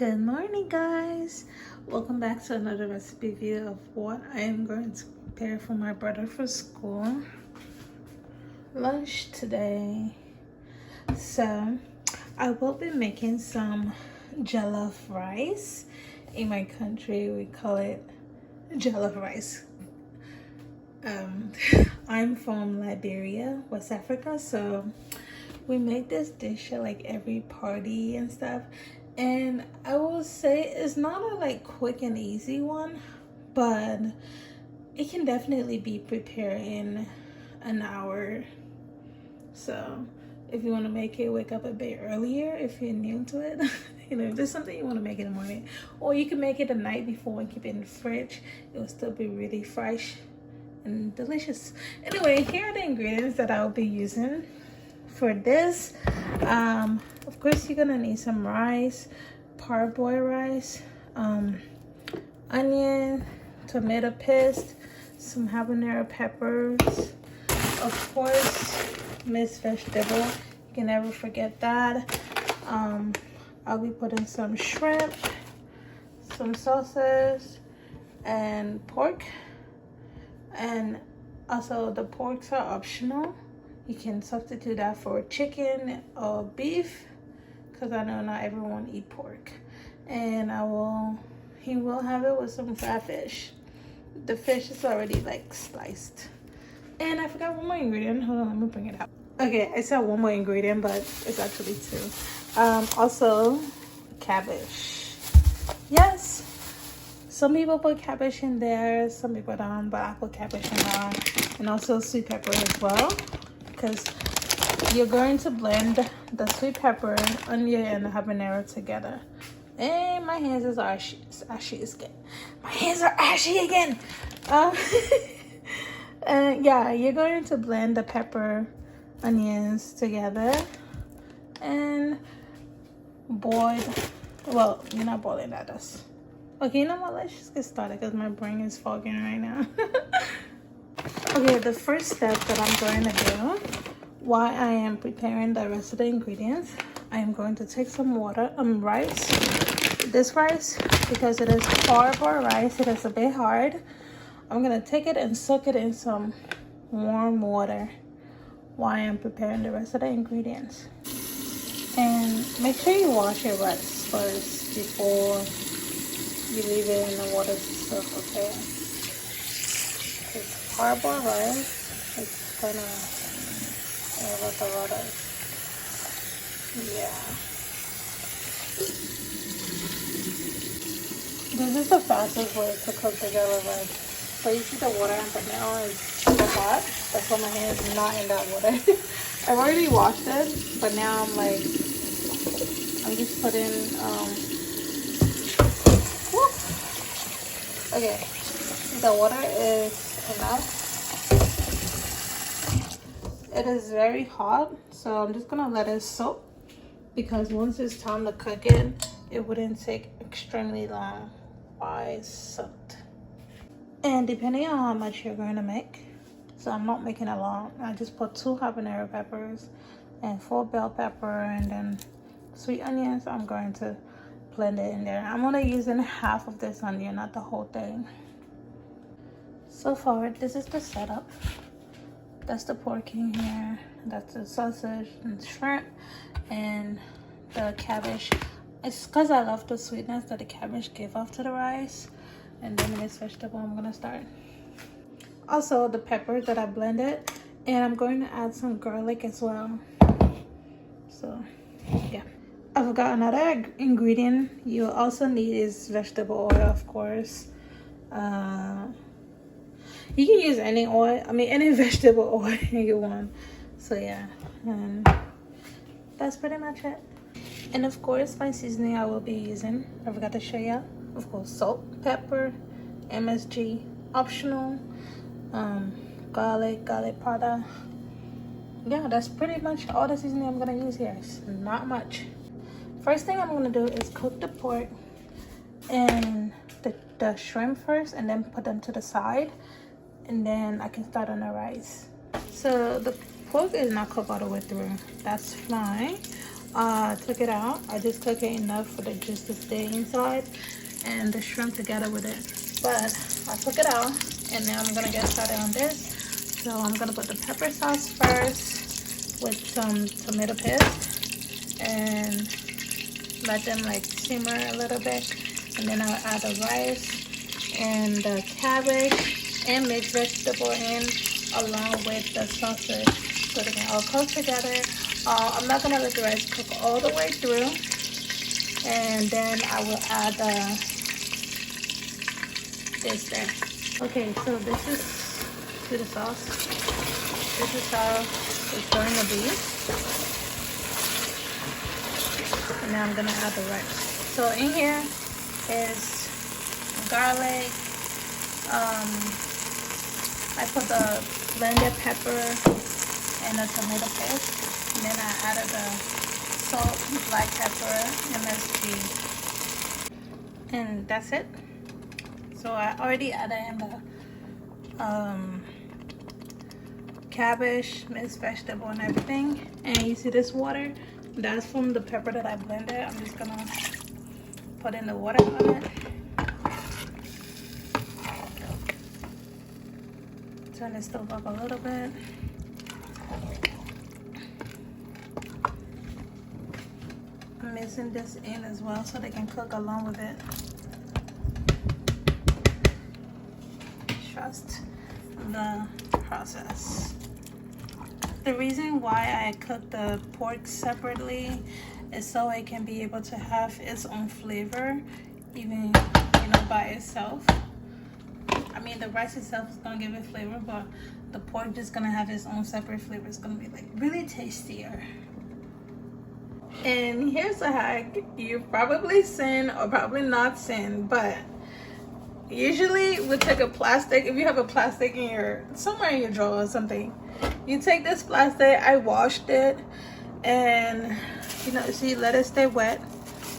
Good morning, guys. Welcome back to another recipe video of what I am going to prepare for my brother for school lunch today. So I will be making some jollof rice. In my country we call it jollof rice. I'm from Liberia, West Africa, so we make this dish at like every party and stuff. And I will say it's not a like quick and easy one, but it can definitely be prepared in an hour. So if you want to make it, wake up a bit earlier if you're new to it. You know, if there's something you want to make in the morning, or you can make it the night before and keep it in the fridge. It will still be really fresh and delicious. Anyway, here are the ingredients that I will be using for this. Of course, you're gonna need some rice, parboiled rice, onion, tomato paste, some habanero peppers, of course mixed vegetable, you can never forget that. I'll be putting some shrimp, some sauces, and pork. And also the porks are optional. You can substitute that for chicken or beef, because I know not everyone eat pork. And he will have it with some catfish. The fish is already like sliced. And I forgot one more ingredient. Hold on, let me bring it up. Okay, I said one more ingredient, but it's actually two. Also cabbage. Yes, some people put cabbage in there, some people don't, but I put cabbage in there. And also sweet pepper as well, because you're going to blend the sweet pepper, onion, and the habanero together. And my hands is ashy again. My hands are ashy again. And yeah, you're going to blend the pepper, onions together and boil. Well, you're not boiling that. That's okay. You know what? Let's just get started because my brain is fogging right now. Okay, the first step that I'm going to do while I am preparing the rest of the ingredients, I am going to take some water, rice. This rice, because it is parboiled rice, it is a bit hard. I'm going to take it and soak it in some warm water while I am preparing the rest of the ingredients. And make sure you wash your rice first before you leave it in the water to soak, okay? It's parboiled rice. It's kind of with a lot of, yeah. This is the fastest way to cook the jollof rice. So you see the water but now is super hot. That's why my hand is not in that water. I've already washed it, but now I'm just putting okay, the water is enough. It is very hot, so I'm just gonna let it soak, because once it's time to cook it, it wouldn't take extremely long while it's soaked. And depending on how much you're going to make, so I'm not making a lot, I just put 2 habanero peppers and 4 bell pepper, and then sweet onions. I'm going to blend it in there. I'm only using half of this onion, not the whole thing. So far, this is the setup. That's the pork in here, that's the sausage and shrimp, and the cabbage. It's because I love the sweetness that the cabbage gave off to the rice. And then this vegetable I'm gonna start. Also the peppers that I blended, and I'm going to add some garlic as well. So yeah, I forgot another ingredient you also need is vegetable oil, of course. You can use any oil, any vegetable oil you want. So yeah, and that's pretty much it. And of course my seasoning I will be using, I forgot to show you, of course, salt, pepper, MSG, optional, garlic powder. Yeah, that's pretty much all the seasoning I'm gonna use here. It's not much. First thing I'm gonna do is cook the pork and the shrimp first, and then put them to the side, and then I can start on the rice. So the pork is not cooked all the way through. That's fine. took it out. I just cook it enough for the juice to stay inside and the shrimp together with it. But I took it out, and now I'm gonna get started on this. So I'm gonna put the pepper sauce first with some tomato paste and let them like simmer a little bit, and then I'll add the rice and the cabbage and mixed vegetable in along with the sausage so they can all cook together. I'm not gonna let the rice cook all the way through, and then I will add this there. Okay, so this is to the sauce. This is how it's going to be. And now I'm gonna add the rice. So in here is garlic. I put the blended pepper and the tomato paste, and then I added the salt, black pepper, MSG, and that's it. So I already added in the cabbage, mixed vegetable, and everything. And you see this water? That's from the pepper that I blended. I'm just gonna put in the water on it. Turn the stove up a little bit. I'm mixing this in as well so they can cook along with it. Trust the process. The reason why I cook the pork separately is so it can be able to have its own flavor, even by itself. I mean, the rice itself is gonna give it flavor, but the pork just gonna have its own separate flavor. It's gonna be like really tastier. And here's a hack you've probably seen or probably not seen, but usually we take a plastic. If you have a plastic in somewhere in your drawer or something, you take this plastic. I washed it, and see, let it stay wet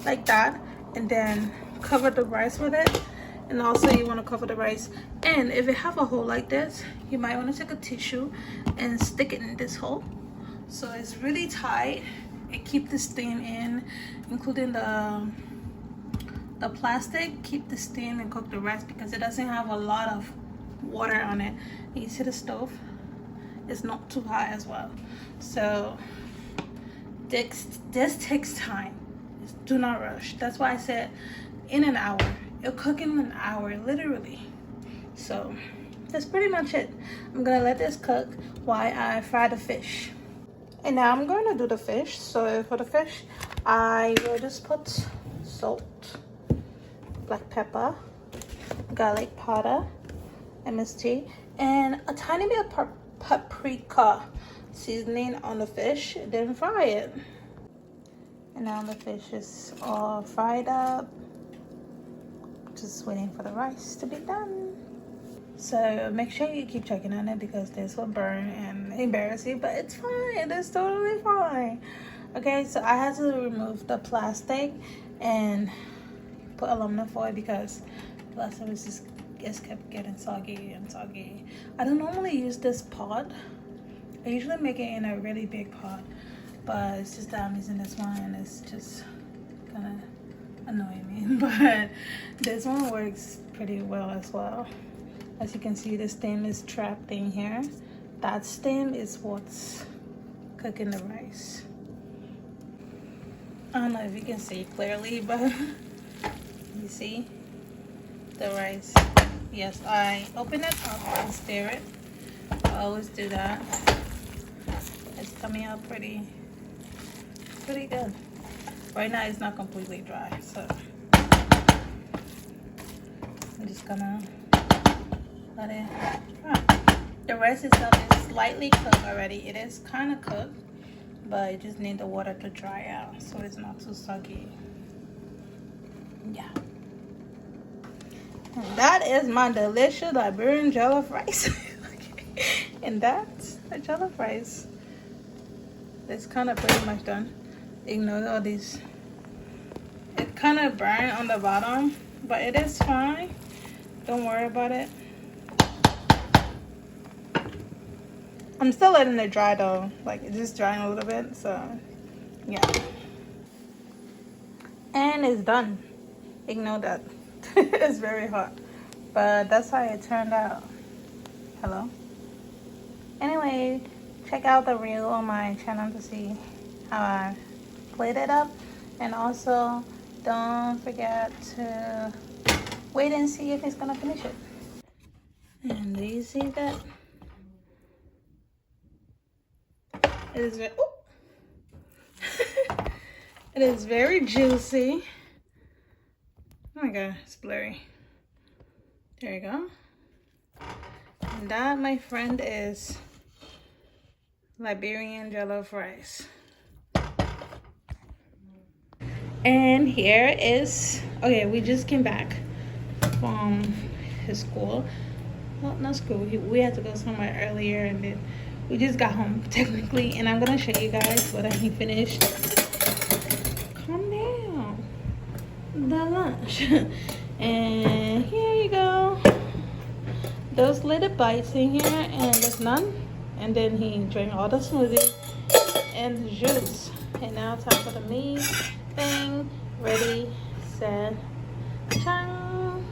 like that, and then cover the rice with it. And also you want to cover the rice, and if it have a hole like this, you might want to take a tissue and stick it in this hole so it's really tight and keep the steam in, including the plastic. Keep the steam and cook the rice because it doesn't have a lot of water on it. You see the stove, it's not too hot as well. So this takes time. Do not rush. That's why I said in an hour. It'll cook in an hour, literally. So that's pretty much it. I'm gonna let this cook while I fry the fish. And now I'm going to do the fish. So for the fish, I will just put salt, black pepper, garlic powder, MSG, and a tiny bit of paprika seasoning on the fish, then fry it. And now the fish is all fried up. Just waiting for the rice to be done. So make sure you keep checking on it because this will burn and embarrass you, but it's fine. It's totally fine. Okay, so I had to remove the plastic and put aluminum foil because the last time it kept getting soggy and soggy. I don't normally use this pot. I usually make it in a really big pot, but it's just that I'm using this one and it's just kind of annoying me. But this one works pretty well as well. As you can see, the steam is trapped in here. That steam is what's cooking the rice. I don't know if you can see clearly, but you see the rice. Yes, I open it up and stir it. I always do that. It's coming out pretty good. Right now it's not completely dry, so I'm just gonna let it dry. The rice itself is slightly cooked already. It is kind of cooked, but you just need the water to dry out so it's not too soggy. Yeah. And that is my delicious Liberian jollof rice. Okay. And that's the jollof rice. It's kind of pretty much done. Ignore all these. It kind of burned on the bottom, but it is fine. Don't worry about it. I'm still letting it dry though. Like, it's just drying a little bit, so yeah. And it's done. Ignore that. It's very hot, but that's how it turned out. Hello. Anyway, check out the reel on my channel to see how I played it up, and also don't forget to wait and see if he's gonna finish it. And do you see that? It is very, it is very juicy. Oh my god, it's blurry. There you go. And that, my friend, is Liberian jollof rice. And here is, okay, we just came back from his school. Well, not school, we had to go somewhere earlier, and then we just got home technically, and I'm gonna show you guys what he finished. Calm down. The lunch. And here you go. Those little bites in here, and there's none. And then he drank all the smoothie and the juice. And now time for the meat thing. Ready, set, chang.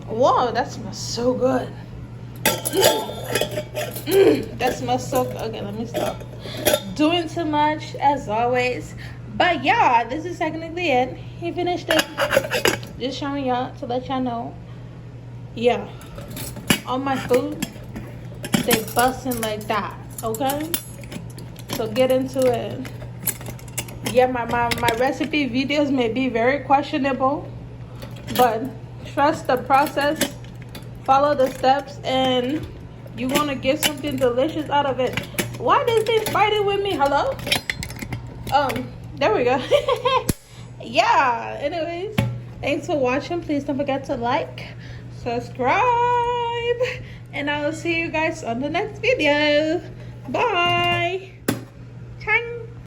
Whoa, that smells so good. That smells so good. Okay, let me stop doing too much as always. But yeah, this is technically it. He finished it. Just showing y'all to let y'all know. Yeah, all my food, they busting like that. Okay, so get into it. Yeah, my recipe videos may be very questionable, but trust the process, follow the steps, and you're gonna get something delicious out of it. Why this thing fighting with me? Hello? There we go. Yeah, anyways, thanks for watching. Please don't forget to like, subscribe, and I will see you guys on the next video. Bye. Chang.